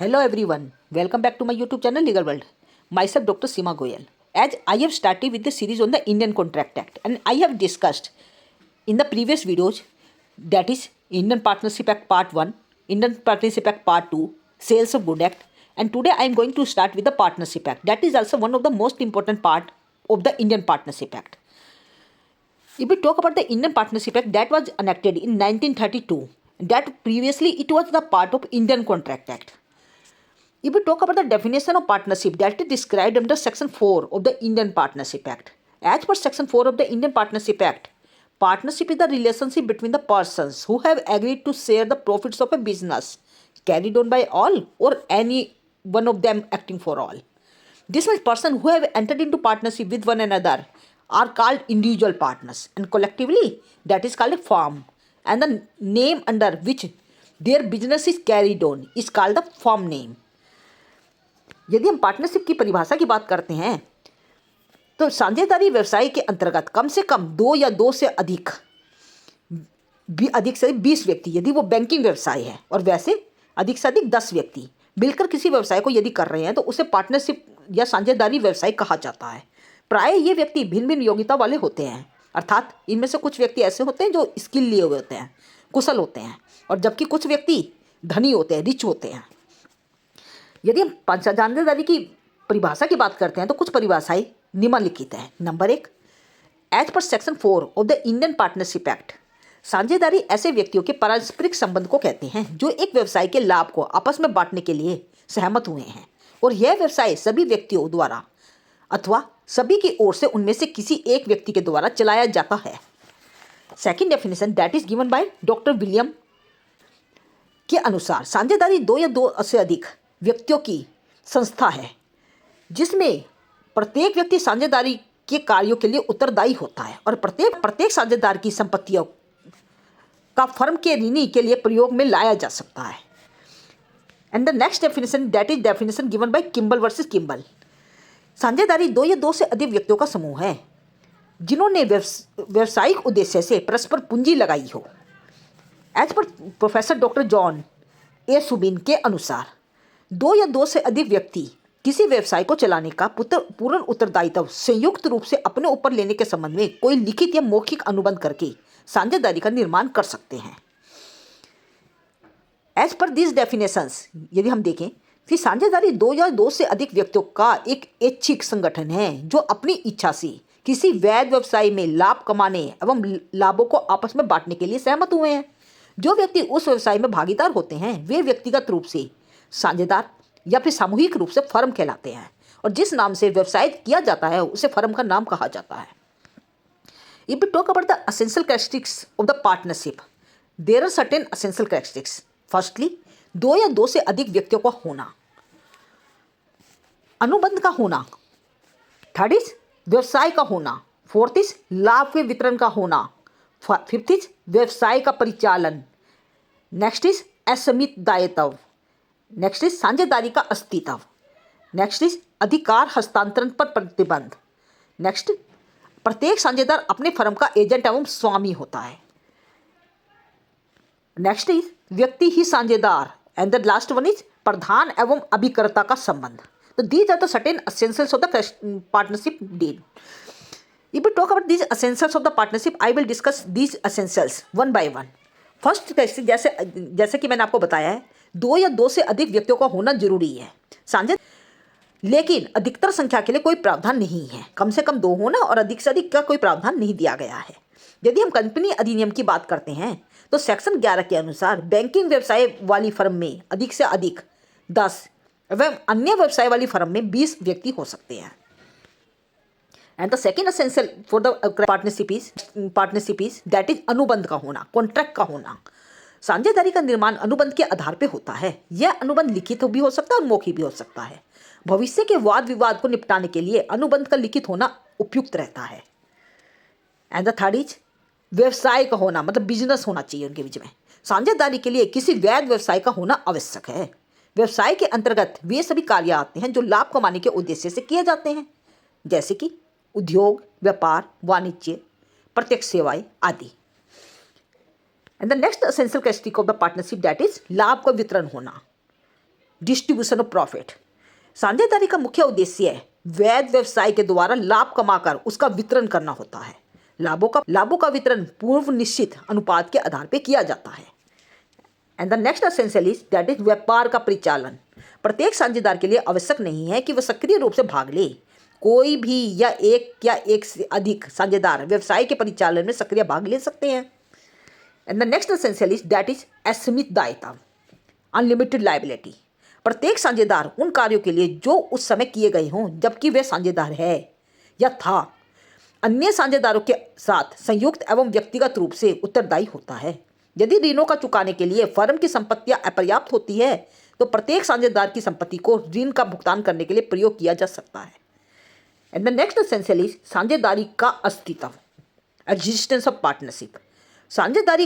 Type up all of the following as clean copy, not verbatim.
Hello everyone, welcome back to my YouTube channel Legal World. Myself Dr. Seema Goyal. As I have started with the series on the Indian Contract Act and I have discussed in the previous videos, that is Indian Partnership Act Part 1, Indian Partnership Act Part 2, Sales of Good Act, and today I am going to start with the Partnership Act. That is also one of the most important part of the Indian Partnership Act. If we talk about the Indian Partnership Act, that was enacted in 1932. That previously it was the part of Indian Contract Act. If we talk about the definition of partnership, that is described under Section 4 of the Indian Partnership Act. As per Section 4 of the Indian Partnership Act, partnership is the relationship between the persons who have agreed to share the profits of a business carried on by all or any one of them acting for all. This means persons who have entered into partnership with one another are called individual partners, and collectively that is called a firm, and the name under which their business is carried on is called the firm name. यदि हम partnership की परिभाषा की बात करते हैं तो साझेदारी व्यवसाय के अंतर्गत कम से कम दो या दो से अधिक से 20 व्यक्ति, यदि वो बैंकिंग व्यवसाय है, और वैसे अधिक से अधिक 10 व्यक्ति मिलकर किसी व्यवसाय को यदि कर रहे हैं तो उसे पार्टनरशिप या साझेदारी व्यवसाय कहा जाता है। प्राय ये व्यक्ति भिन्न भिन्न योग्यता वाले होते हैं, अर्थात इनमें से कुछ व्यक्ति ऐसे होते हैं जो स्किल लिए हुए होते हैं, कुशल होते हैं, और जबकि कुछ व्यक्ति धनी होते हैं, रिच होते हैं। यदि हम साझेदारी की परिभाषा की बात करते हैं तो कुछ परिभाषाएं निम्नलिखित हैं। Number 1, as per section 4 of the Indian partnership act, साझेदारी ऐसे व्यक्तियों के पारस्परिक संबंध को कहते हैं जो एक व्यवसाय के लाभ को आपस में बांटने के लिए सहमत हुए हैं, और यह व्यवसाय सभी व्यक्तियों द्वारा अथवा सभी की ओर से उनमें से किसी एक व्यक्ति के द्वारा चलाया जाता है। Second definition that is given by doctor William के अनुसार, साझेदारी दो या दो से अधिक व्यक्तियों की संस्था है जिसमें प्रत्येक व्यक्ति साझेदारी के कार्यों के लिए उत्तरदायी होता है और प्रत्येक साझेदार की संपत्तियों का फर्म के ऋणी के लिए प्रयोग में लाया जा सकता है। And the next definition that is definition given by Kimble versus Kimble, साझेदारी दो या दो से अधिक व्यक्तियों का समूह है जिन्होंने व्यावसायिक उद्देश्य से परस्पर पूंजी लगाई हो। As per professor doctor John A Subin के अनुसार, दो या दो से अधिक व्यक्ति किसी व्यवसाय को चलाने का पूर्ण उत्तरदायित्व संयुक्त रूप से अपने ऊपर लेने के संबंध में कोई लिखित या मौखिक अनुबंध करके साझेदारी का निर्माण कर सकते हैं। एज पर दिस डेफिनेशंस, यदि हम देखें कि साझेदारी दो या दो से अधिक व्यक्तियों का एक ऐच्छिक संगठन है जो अपनी इच्छा से किसी वैध व्यवसाय में लाभ कमाने एवं लाभों को आपस में बांटने के लिए सहमत हुए हैं। जो व्यक्ति उस व्यवसाय में भागीदार होते हैं वे व्यक्तिगत रूप से साझेदार या फिर सामूहिक रूप से फर्म कहलाते हैं, और जिस नाम से व्यवसाय किया जाता है उसे फर्म का नाम कहा जाता है। If we talk about the essential characteristics of the partnership, there are certain essential characteristics. Firstly, दो या दो से अधिक व्यक्तियों का होना, अनुबंध का होना, थर्ड इज व्यवसाय का होना, फोर्थ इज लाभ के वितरण का होना, फिफ्थ इज व्यवसाय का परिचालन, नेक्स्ट इज असीमित दायित्व, नेक्स्ट इज साझेदारी का अस्तित्व, नेक्स्ट इज अधिकार हस्तांतरण पर प्रतिबंध, नेक्स्ट प्रत्येक साझेदार अपने फर्म का एजेंट एवं स्वामी होता है, नेक्स्ट इज व्यक्ति ही साझेदार, and the last one is प्रधान एवं अभिकर्ता का संबंध। तो these are the certain essentials of the partnership deed. If we talk about these essentials of the partnership, I will discuss these essentials one by one. First जैसे कि मैंने आपको बताया है, दो या दो से अधिक व्यक्तियों का होना जरूरी है लेकिन अधिकतर संख्या के लिए कोई प्रावधान नहीं है। कम से कम दो होना और अधिक से अधिक का कोई प्रावधान नहीं दिया गया है। यदि हम कंपनी अधिनियम की बात करते हैं तो सेक्शन 11 के अनुसार बैंकिंग व्यवसाय वाली फर्म में अधिक से अधिक 10 एवं अन्य व्यवसाय वाली फर्म में 20 व्यक्ति हो सकते हैं। And the second essential for the partnership is that is अनुबंध का होना, कॉन्ट्रैक्ट का होना। साझेदारी का निर्माण अनुबंध के आधार पे होता है। यह अनुबंध लिखित भी हो सकता है और मौखिक भी हो सकता है। भविष्य के वाद विवाद को निपटाने के लिए अनुबंध का लिखित होना उपयुक्त रहता है। एंड द थर्ड इज व्यवसाय का होना, मतलब बिजनेस होना चाहिए उनके बीच में। साझेदारी के लिए किसी वैध व्यवसाय का होना आवश्यक है। व्यवसाय के अंतर्गत वे सभी कार्य आते हैं जो लाभ कमाने के उद्देश्य से किए जाते हैं, जैसे कि उद्योग, व्यापार, वाणिज्य, प्रत्यक्ष सेवाएं आदि। And the next essential characteristic of the partnership that is लाभ का वितरण होना। Distribution of profit. साझेदारी का मुख्य उद्देश्य वैध व्यवसाय के द्वारा लाभ कमाकर उसका वितरण करना होता है। लाभों का वितरण पूर्व निश्चित अनुपात के आधार पर किया जाता है। And the next essential is that is व्यापार का परिचालन। प्रत्येक साझेदार के लिए आवश्यक नहीं है कि वह सक्रिय रूप से भाग ले। कोई भी या एक से अधिक साझेदार व्यवसाय के परिचालन में सक्रिय भाग ले सकते हैं। And the next essential is that is असीमित दायित्व, अनलिमिटेड लायबिलिटी। प्रत्येक साझेदार उन कार्यों के लिए जो उस समय किए गए हों जबकि वह साझेदार है या था, अन्य साझेदारों के साथ संयुक्त एवं व्यक्तिगत रूप से उत्तरदायी होता है। यदि ऋणों का चुकाने के लिए फर्म की संपत्तियां अपर्याप्त होती है तो प्रत्येक साझेदार की संपत्ति को ऋण का भुगतान करने के लिए प्रयोग किया जा सकता है। And the next essential is साझेदारी का अस्तित्व, एग्जिस्टेंस ऑफ पार्टनरशिप। साझेदारी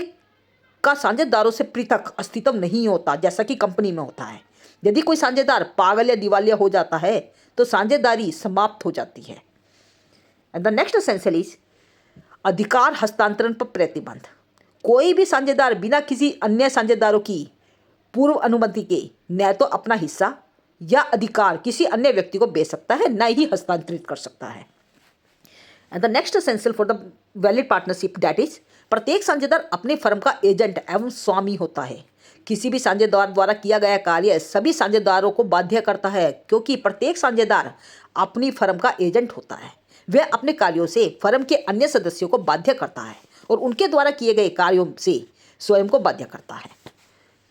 का साझेदारों से पृथक अस्तित्व नहीं होता जैसा कि कंपनी में होता है। यदि कोई साझेदार पागल या दिवालिया हो जाता है तो साझेदारी समाप्त हो जाती है। And the next essential is अधिकार हस्तांतरण पर प्रतिबंध। कोई भी साझेदार बिना किसी अन्य साझेदारों की पूर्व अनुमति के न तो अपना हिस्सा या अधिकार किसी अन्य व्यक्ति को बेच सकता है, न ही हस्तांतरित कर सकता है। And the next essential for the valid partnership that is प्रत्येक साझेदार अपने फर्म का एजेंट एवं स्वामी होता है। किसी भी साझेदार द्वारा किया गया कार्य सभी साझेदारों को बाध्य करता है, क्योंकि प्रत्येक साझेदार अपनी फर्म का एजेंट होता है। वह अपने कार्यों से फर्म के अन्य सदस्यों को बाध्य करता है और उनके द्वारा किए गए कार्यों से स्वयं को बाध्य करता है।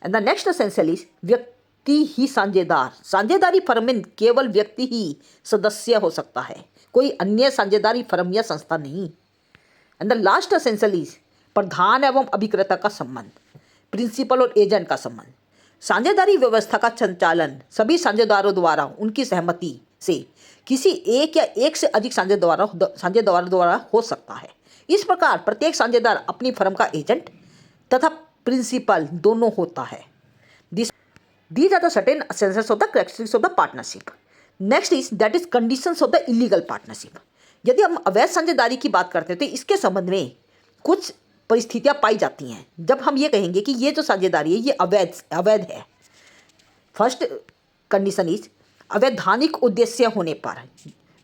And the next essential is व्यक्ति ही साझेदार। साझेदारी फर्म में केवल व्यक्ति ही सदस्य हो सकता है, कोई अन्य साझेदारी फर्म या संस्था नहीं। And the last essential is प्रधान एवं अभिक्रेता का संबंध, प्रिंसिपल और एजेंट का संबंध। साझेदारी व्यवस्था का संचालन सभी साझेदारों द्वारा उनकी सहमति से किसी एक या एक से अधिक साझेदार द्वारा हो सकता है। इस प्रकार प्रत्येक साझेदार अपनी फर्म का एजेंट तथा प्रिंसिपल दोनों होता है। These are the certain essentials of the characteristics of the partnership. Next is that is conditions of the illegal partnership. यदि हम अवैध साझेदारी की बात करते हैं तो इसके संबंध में कुछ परिस्थितियां पाई जाती हैं जब हम ये कहेंगे कि ये जो साझेदारी है ये अवैध है। फर्स्ट कंडीशन इज अवैधानिक उद्देश्य होने पर,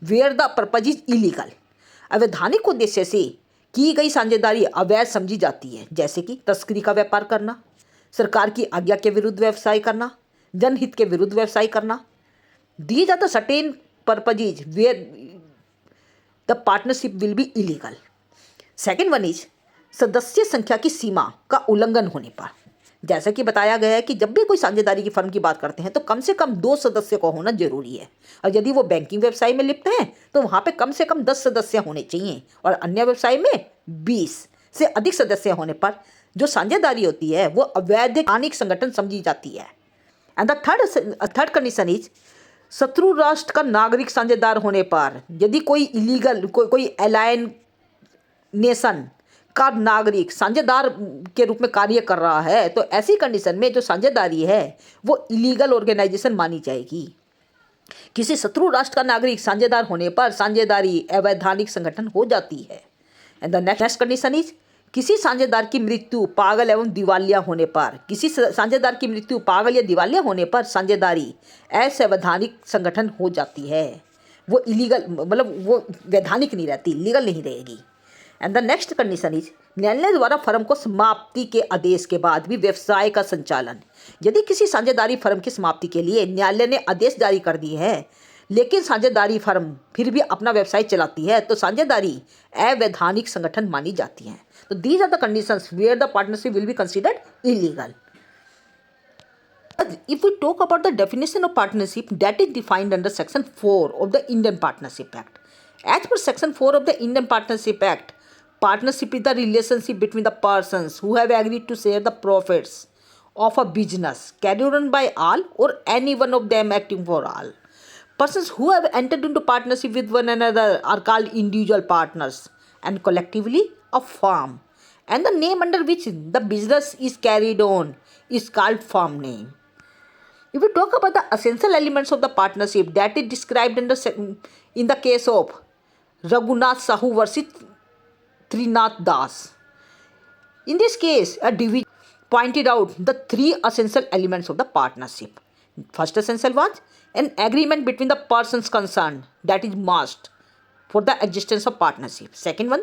where the purpose is illegal. अवैधानिक उद्देश्य से की गई साझेदारी अवैध समझी जाती है, जैसे कि तस्करी का व्यापार करना, सरकार की आज्ञा के विरुद्ध व्यवसाय करना, जनहित के विरुद्ध व्यवसाय करना। These are the certain purposes where the partnership will be illegal. Second one is सदस्य संख्या की सीमा का उल्लंघन होने पर। जैसा कि बताया गया है कि जब भी कोई साझेदारी की फर्म की बात करते हैं तो कम से कम 2 सदस्य को होना जरूरी है, और यदि वो बैंकिंग व्यवसाय में लिप्त हैं तो वहाँ पे कम से कम 10 सदस्य होने चाहिए, और अन्य व्यवसाय में 20 से अधिक सदस्य होने पर जो साझेदारी होती है वो अवैधानिक संगठन समझी जाती है। And the third condition is शत्रु राष्ट्र का नागरिक साझेदार होने पर। यदि कोई इलीगल कोई एलायन नेशन का नागरिक साझेदार के रूप में कार्य कर रहा है तो ऐसी कंडीशन में जो साझेदारी है वो इलीगल ऑर्गेनाइजेशन मानी जाएगी। किसी शत्रु राष्ट्र का नागरिक साझेदार होने पर साझेदारी अवैधानिक संगठन हो जाती है। And the next condition is किसी साझेदार की मृत्यु, पागल एवं दिवालिया होने पर। किसी साझेदार की मृत्यु, पागल या दिवालिया होने पर साझेदारी असंवैधानिक संगठन हो जाती है। वो इलीगल मतलब वो वैधानिक नहीं रहती, लीगल नहीं रहेगी। And the next condition is न्यायालय द्वारा फर्म को समाप्ति के आदेश के बाद भी व्यवसाय का संचालन। यदि किसी साझेदारी फर्म की समाप्ति के लिए न्यायालय ने आदेश जारी कर दिए हैं लेकिन साझेदारी फर्म फिर भी अपना व्यवसाय चलाती है तो साझेदारी अवैधानिक संगठन मानी जाती है। तो these are the conditions where the partnership will be considered illegal. If we talk about the definition of partnership, that is defined under Section 4 of the Indian Partnership Act. As per Section 4 of the Indian Partnership Act, partnership is the relationship between the persons who have agreed to share the profits of a business carried on by all or any one of them acting for all. Persons who have entered into partnership with one another are called individual partners and collectively a firm. And the name under which the business is carried on is called firm name. If we talk about the essential elements of the partnership, that is described in the case of Raghunath Sahu versus Trinath Das. In this case, a division pointed out the 3 essential elements of the partnership. First essential was an agreement between the persons concerned, that is must for the existence of partnership. Second one,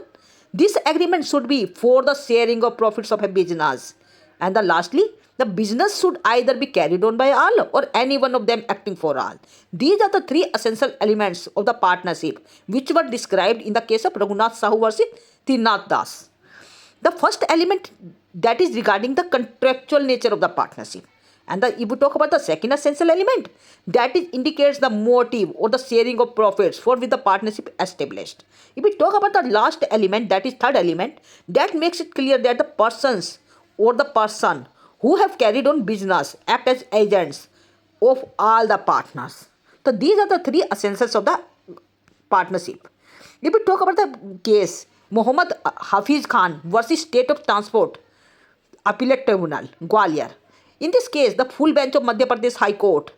this agreement should be for the sharing of profits of a business. And the lastly, the business should either be carried on by all or any one of them acting for all. These are the three essential elements of the partnership which were described in the case of Raghunath Sahu versus Tirnath Das. The first element, that is regarding the contractual nature of the partnership. And if we talk about the second essential element, that is indicates the motive or the sharing of profits for which the partnership established. If we talk about the last element, that is third element, that makes it clear that the persons or the person who have carried on business act as agents of all the partners. So these are the three essentials of the partnership. If we talk about the case Mohammad Hafiz Khan versus State of Transport Appellate Tribunal, Gwalior. In this case, the full bench of Madhya Pradesh High Court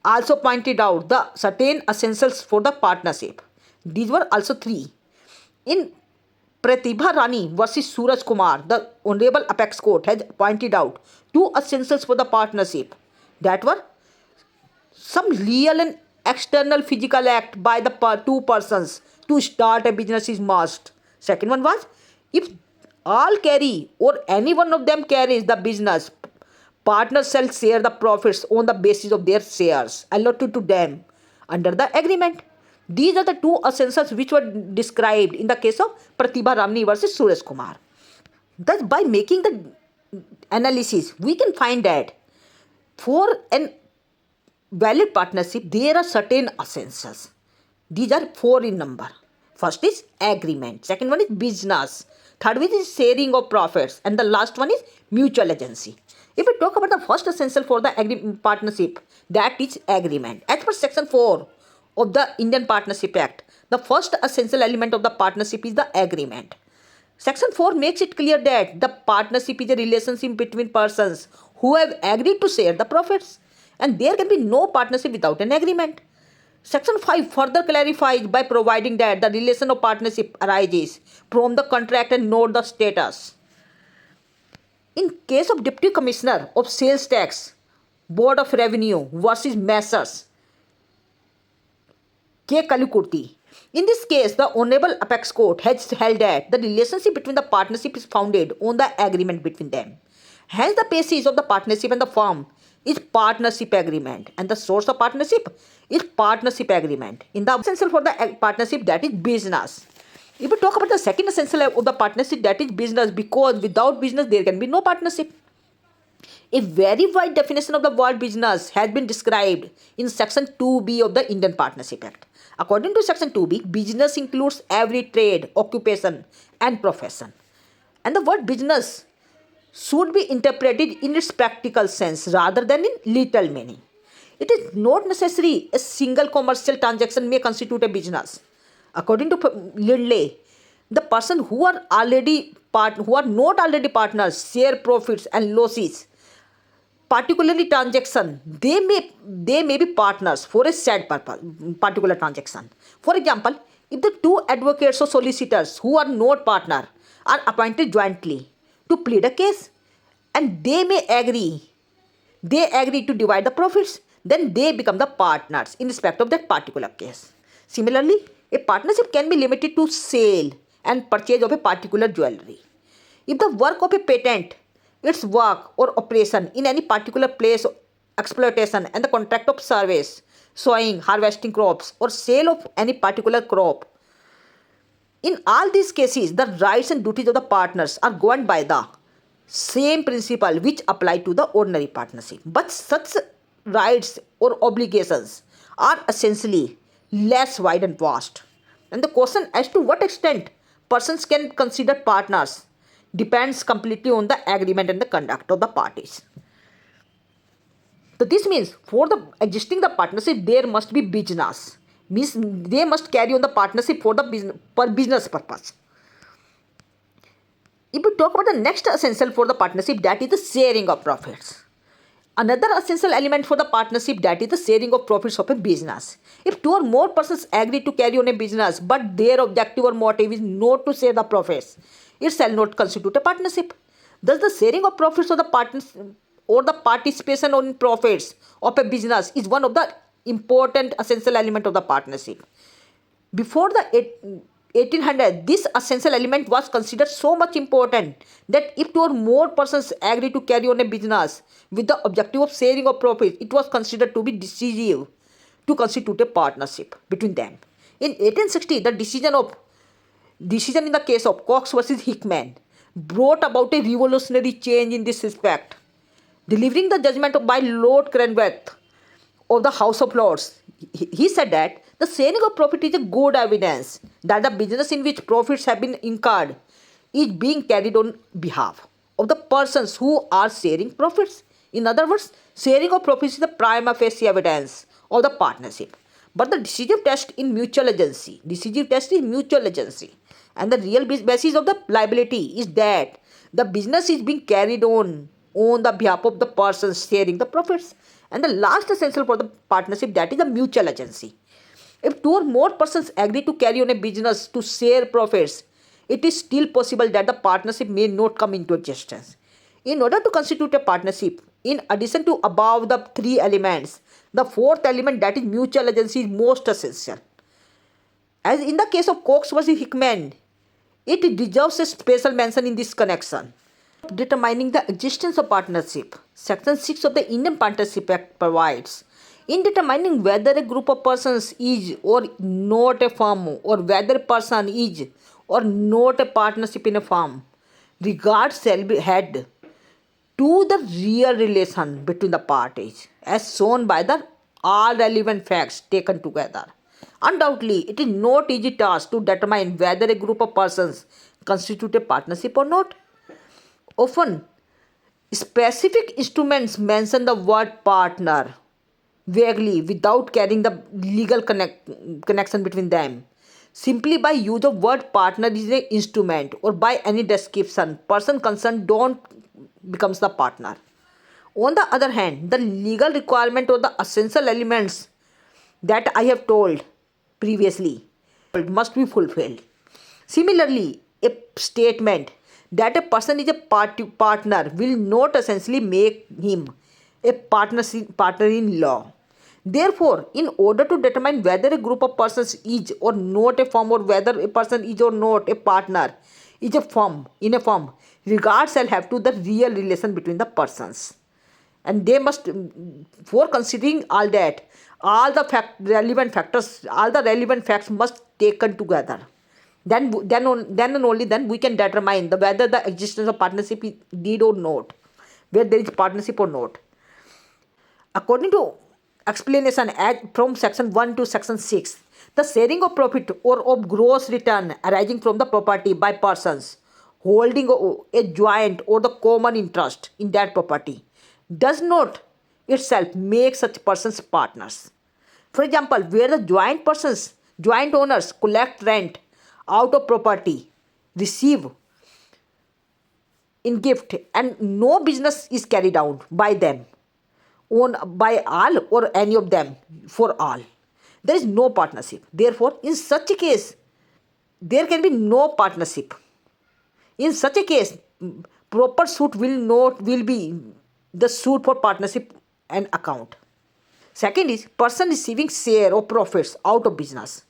also pointed out the certain essentials for the partnership. These were also three. In Pratibha Rani versus Suraj Kumar, the Honorable Apex Court has pointed out two essentials for the partnership. That were some real and external physical act by the two persons to start a business is must. Second one was, if all carry or any one of them carries the business, partners shall share the profits on the basis of their shares allotted to them under the agreement. These are the two essentials which were described in the case of Pratibha Ramni versus Suraj Kumar. Thus, by making the analysis, we can find that for an valid partnership, there are certain essentials. These are four in number. First is agreement. Second one is business. Third one is sharing of profits. And the last one is mutual agency. If we talk about the first essential for the partnership, that is agreement. As per Section 4 of the Indian Partnership Act, the first essential element of the partnership is the agreement. Section 4 makes it clear that the partnership is a relationship between persons who have agreed to share the profits, and there can be no partnership without an agreement. Section 5 further clarifies by providing that the relation of partnership arises from the contract and not the status. In case of Deputy Commissioner of Sales Tax, Board of Revenue versus Messrs. K. Kalikurti, in this case, the Honorable Apex Court has held that the relationship between the partnership is founded on the agreement between them. Hence, the basis of the partnership and the firm is partnership agreement, and the source of partnership is partnership agreement. In the essential for the partnership, that is business. If we talk about the second essential of the partnership, that is business, because without business there can be no partnership. A very wide definition of the word business has been described in Section 2B of the Indian Partnership Act. According to Section 2B, business includes every trade, occupation and profession. And the word business should be interpreted in its practical sense rather than in literal meaning. It is not necessary a single commercial transaction may constitute a business. According to Lindley, the person who are not already partners share profits and losses. Particularly transaction, they may be partners for a said purpose, particular transaction. For example, if the two advocates or solicitors who are not partner are appointed jointly to plead a case, and they agree to divide the profits, then they become the partners in respect of that particular case. Similarly, a partnership can be limited to sale and purchase of a particular jewelry. If the work of a patent, its work or operation in any particular place of exploitation, and the contract of service, sowing, harvesting crops, or sale of any particular crop, in all these cases, the rights and duties of the partners are governed by the same principle which apply to the ordinary partnership. But such rights or obligations are essentially less wide and vast. And the question as to what extent persons can consider partners depends completely on the agreement and the conduct of the parties. So this means for the existing the partnership, there must be business. Means they must carry on the partnership for the business purpose. If we talk about the next essential for the partnership, that is the sharing of profits. Another essential element for the partnership, that is the sharing of profits of a business. If two or more persons agree to carry on a business, but their objective or motive is not to share the profits, it shall not constitute a partnership. Thus, the sharing of profits of or the participation on profits of a business is one of the important essential element of the partnership. Before the 1800, this essential element was considered so much important that if two or more persons agree to carry on a business with the objective of sharing of profit, it was considered to be decisive to constitute a partnership between them. In 1860, the decision in the case of Cox versus Hickman brought about a revolutionary change in this respect. Delivering the judgment by Lord Cranworth of the House of Lords, he said that the sharing of profit is a good evidence that the business in which profits have been incurred is being carried on behalf of the persons who are sharing profits. In other words, sharing of profits is the prima facie evidence of the partnership. But the decisive test is mutual agency. And the real basis of the liability is that the business is being carried on the behalf of the persons sharing the profits. And the last essential for the partnership, that is the mutual agency. If two or more persons agree to carry on a business to share profits, it is still possible that the partnership may not come into existence. In order to constitute a partnership, in addition to above the three elements, the fourth element, that is mutual agency, is most essential. As in the case of Cox versus Hickman, it deserves a special mention in this connection. Determining the existence of partnership, Section 6 of the Indian Partnership Act provides, in determining whether a group of persons is or not a firm, or whether a person is or not a partnership in a firm, regard shall be had to the real relation between the parties as shown by the all relevant facts taken together. Undoubtedly, it is not easy task to determine whether a group of persons constitute a partnership or not. Often, specific instruments mention the word partner vaguely without carrying the legal connection between them. Simply by use of word partner is an instrument or by any description, person concerned don't becomes the partner. On the other hand, the legal requirement or the essential elements that I have told previously must be fulfilled. Similarly, a statement that a person is a partner will not essentially make him a partner in law. Therefore, in order to determine whether a group of persons is or not a firm, or whether a person is or not a partner is a firm in a firm, regard shall have to the real relation between the persons. And they must, for considering all that, all the relevant facts must taken together. Then and only then we can determine whether the existence of partnership is did or not, where there is partnership or not. According to explanation from section 1 to section 6, the sharing of profit or of gross return arising from the property by persons holding a joint or the common interest in that property does not itself make such persons partners. For example, where the joint owners collect rent out of property, receive in gift, and no business is carried out by them, owned by all or any of them for all, there is no partnership. Therefore, in such a case, there can be no partnership. In such a case, proper suit will be the suit for partnership and account. Second is person receiving share of profits out of business.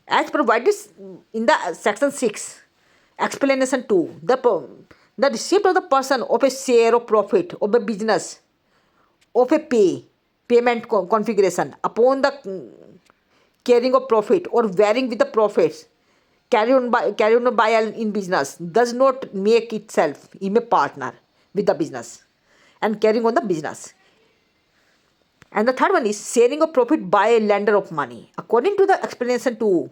As provided in the section 6, explanation 2, the receipt of the person of a share of profit of a business of a payment configuration upon the carrying of profit or varying with the profits carried on by in business does not make itself him a partner with the business and carrying on the business. And the third one is sharing of profit by a lender of money. According to the explanation 2,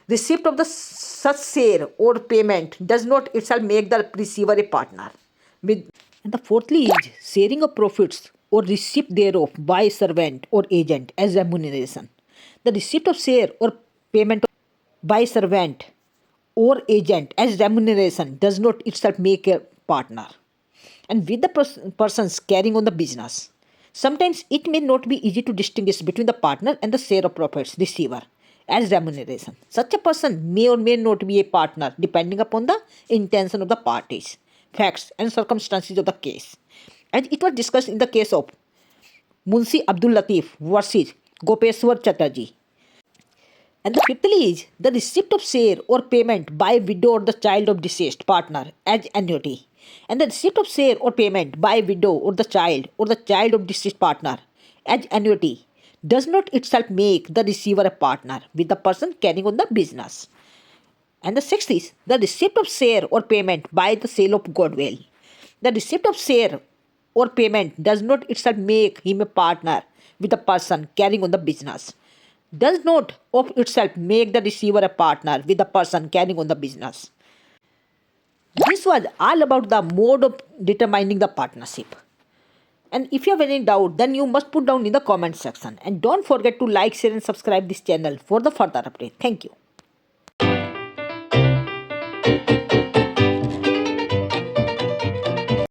receipt of the such share or payment does not itself make the receiver a partner. And the fourthly is sharing of profits or receipt thereof by servant or agent as remuneration. The receipt of share or payment by servant or agent as remuneration does not itself make a partner. And with the persons carrying on the business, sometimes it may not be easy to distinguish between the partner and the share of profits receiver as remuneration. Such a person may or may not be a partner depending upon the intention of the parties, facts and circumstances of the case. as it was discussed in the case of Munshi Abdul Latif versus Gopeshwar Chatterjee. And the fifthly is the receipt of share or payment by widow or the child of deceased partner as annuity. And the receipt of share or payment by widow or the child of deceased partner as annuity does not itself make the receiver a partner with the person carrying on the business. And the sixth is the receipt of share or payment by the sale of goodwill. The receipt of share or payment does not itself make him a partner with the person carrying on the business. Does not of itself make the receiver a partner with the person carrying on the business. This was all about the mode of determining the partnership. And if you have any doubt, then you must put down in the comment section. And don't forget to like, share and subscribe this channel for the further update. Thank you.